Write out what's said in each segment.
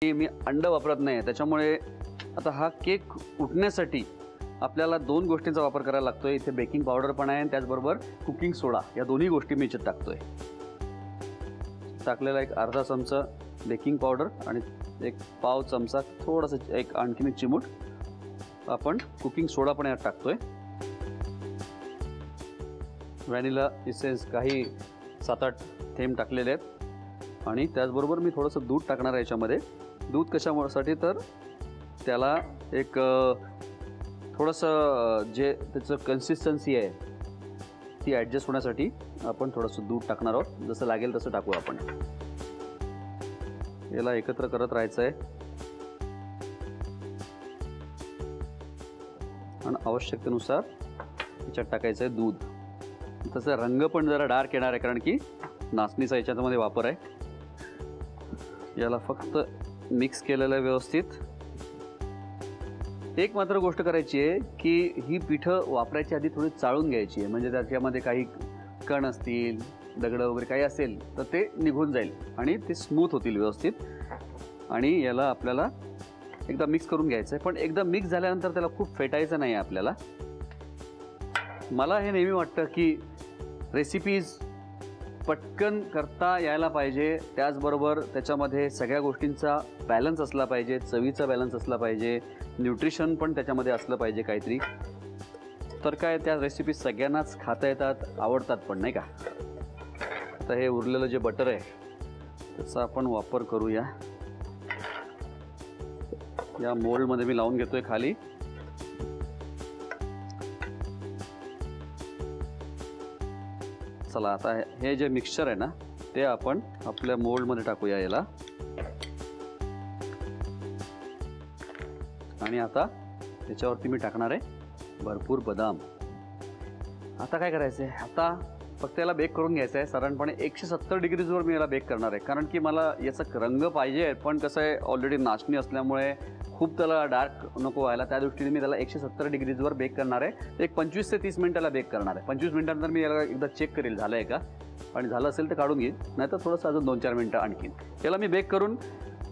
मी अंड वापरत नाही, त्याच्यामुळे आता हा केक उठण्यासाठी आपल्याला 2 गोष्टींचा वापर करायला लागतोय. इथे बेकिंग पावडर पण आहे आणि त्याचबरोबर कुकिंग सोडा, या दोन्ही गोष्टी मी इथे टाकतोय. टाकलेला एक अर्धा चमचा बेकिंग पावडर आणि एक पाव चमचा थोडासा एक आणखीन एक चिमूट आपण कुकिंग सोडा पण यात टाकतोय. व्हॅनिला इसेन्स काही 7-8 थेंब टाकलेले आहेत आणि त्याचबरोबर मी थोडंसं दूध टाकणार आहे याच्यामध्ये. दूध कशासाठी, तर त्याला एक थोडंसं जे त्याचं कन्सिस्टन्सी आहे ती ॲडजस्ट होण्यासाठी आपण थोडंसं दूध टाकणार आहोत. जसं लागेल तसं टाकू आपण. याला एकत्र करत राहायचं आहे आणि आवश्यकतेनुसार याच्यात टाकायचं आहे दूध. तसं रंग पण जरा डार्क येणार आहे कारण की नाचणीचा याच्यामध्ये वापर आहे. याला फक्त मिक्स केलेलं आहे व्यवस्थित. एक मात्र गोष्ट करायची आहे की ही पिठं वापरायची आधी थोडी चाळून घ्यायची आहे, म्हणजे त्याच्यामध्ये काही कण असतील, दगडं वगैरे काही असेल तर ते निघून जाईल आणि ते स्मूथ होतील व्यवस्थित. आणि याला आपल्याला एकदा मिक्स करून घ्यायचं आहे, पण एकदा मिक्स झाल्यानंतर त्याला खूप फेटायचं नाही आहे आपल्याला. मला हे नेहमी वाटतं की रेसिपीज पटकन करता यायला पाहिजे, त्याचबरोबर त्याच्यामध्ये सगळ्या गोष्टींचा बॅलन्स असला पाहिजे, चवीचा बॅलन्स असला पाहिजे, न्यूट्रिशन पण त्याच्यामध्ये असलं पाहिजे काहीतरी. तर काय त्या रेसिपीज सगळ्यांनाच खाता येतात, आवडतात पण, नाही का. आता हे उरलेलं जे बटर आहे त्याचा आपण वापर करूया. या मोल्डमध्ये मी लावून घेतोय खाली. चला आता हे जे मिक्सचर आहे ना ते आपण आपल्या मोल्डमध्ये टाकूया याला. आणि आता त्याच्यावरती मी टाकणार आहे भरपूर बदाम. आता काय करायचं आहे, आता फक्त याला बेक करून घ्यायचं आहे. साधारणपणे 170 डिग्रीजवर मी याला बेक करणार आहे, कारण की मला याचा रंग पाहिजे, पण कसं आहे ऑलरेडी नाचणी असल्यामुळे खूप त्याला डार्क नको व्हायला, त्या दृष्टीने मी त्याला 170 डिग्रीजवर बेक करणार आहे. एक 25 ते 30 मिनिटाला बेक करणार आहे. 25 मिनिटांनंतर मी याला एकदा चेक करेल झालं आहे का, आणि झालं असेल तर काढून घेईन, नाही तर थोडंसं अजून 2-4 मिनिटं आणखीन. याला मी बेक करून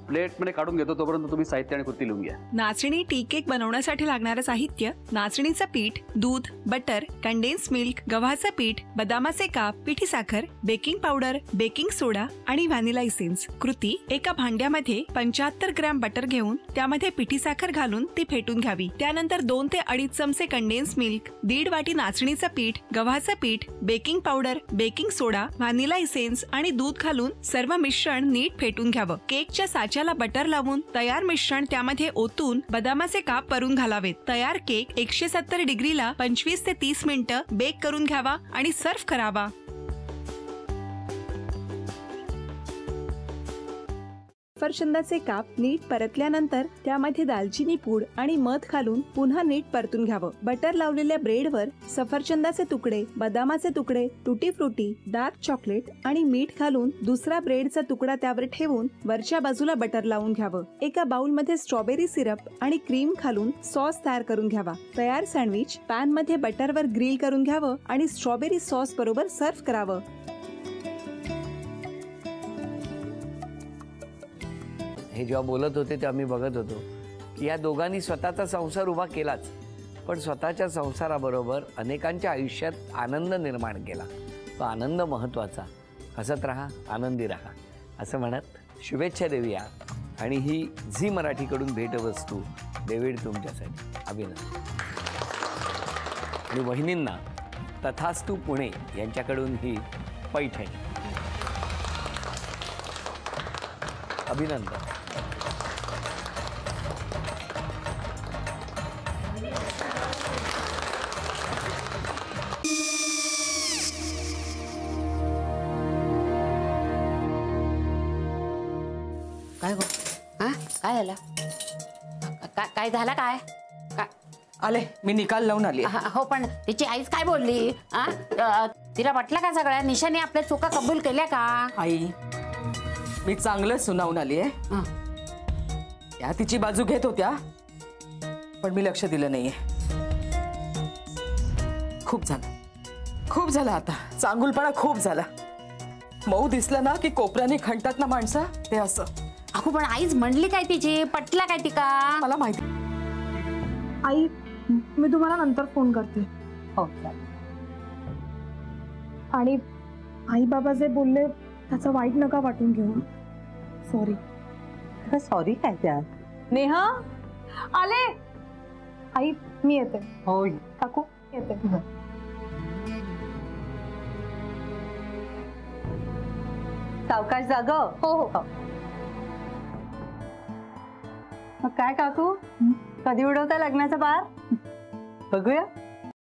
प्लेटमध्ये काढून घेतो. तोपर्यंत तुम्ही साहित्य आणि कृती लिहून घ्या. नाचणी टी केक बनवण्यासाठी लागणारं साहित्य: नाचणीचं पीठ, दूध, बटर, कंडेन्स मिल्क, गव्हाचं पीठ, बदामाचे काप, पिठी साखर, बेकिंग पावडर, बेकिंग सोडा आणि व्हॅनिला इसेन्स. कृती: एका भांड्यामध्ये 75 ग्रॅम बटर घेऊन त्यामध्ये पिठी साखर घालून ती फेटून घ्यावी. त्यानंतर 2 ते 2.5 चमचे कंडेन्स मिल्क, 1.5 वाटी नाचणीचं पीठ, गव्हाचं पीठ, बेकिंग पावडर, बेकिंग सोडा, व्हॅनिला इसेन्स आणि दूध घालून सर्व मिश्रण नीट फेटून घ्यावं. केकच्या साच्याला बटर लावून तयार मिश्रण त्यामध्ये ओतून बदामाचे काप वरून घालावेत. तयार केक 170 डिग्रीला 25 ते 30 मिनिटं बेक करून घ्यावा आणि सर्व्ह करावा. सफरचंदाचे काप नीट परतल्यानंतर त्यामध्ये दालचिनी पूड आणि मध घालून पुन्हा नीट परतून घ्यावं. बटर लावलेल्या ब्रेडवर सफरचंदाचे तुकडे, बदामाचे तुकडे, टुटी फ्रुटी, डार्क चॉकलेट आणि मीठ घालून दुसरा ब्रेडचा तुकडा त्यावर ठेवून वरच्या बाजूला बटर लावून घ्यावं. एका बाउलमध्ये स्ट्रॉबेरी सिरप आणि क्रीम घालून सॉस तयार करून घ्यावा. तयार सँडविच पॅन मध्ये बटरवर ग्रिल करून घ्यावं आणि स्ट्रॉबेरी सॉस बरोबर सर्व्ह करावं. हे जेव्हा बोलत होते तेव्हा मी बघत होतो की या दोघांनी स्वतःचा संसार उभा केलाच, पण स्वतःच्या संसाराबरोबर अनेकांच्या आयुष्यात आनंद निर्माण केला. तो आनंद महत्त्वाचा. हसत राहा, आनंदी राहा असं म्हणत शुभेच्छा देऊया. आणि ही झी मराठीकडून भेटवस्तू डेव्हिड तुमच्यासाठी. अभिनंदन. आणि वहिनींना तथास्तू पुणे यांच्याकडून ही पैठणी. अभिनंदन. काय गो? हा काय झालं? काय झालं? काय आले मी निकाल लावून आली. हो, पण तिची आईच काय बोलली? तिला वाटलं का सगळ्या निशाने आपल्या चुका कबूल केल्या का? आई मी चांगलं सुनावून आली आहे. त्या तिची बाजू घेत होत्या पण मी लक्ष दिलं नाहीये. खूप झालं आता. चांगुलपणा खूप झाला. मऊ दिसलं ना की कोपऱ्याने खणतात ना माणसं, ते असं. काकू पण आईच म्हणली काय तिची, पटला काय तिका? मला माहिती. आई मी तुम्हाला नंतर फोन करते. हो आणि आई बाबा जे बोलले त्याचं वाईट नका वाटून घेऊ. सॉरी. सॉरी काय त्या? नेहा आले. आई मी येते. हो काकू येते. सावकाश जाग. हो हो. मग काय काकू, कधी उडवता लग्नाचा बार? बघूया.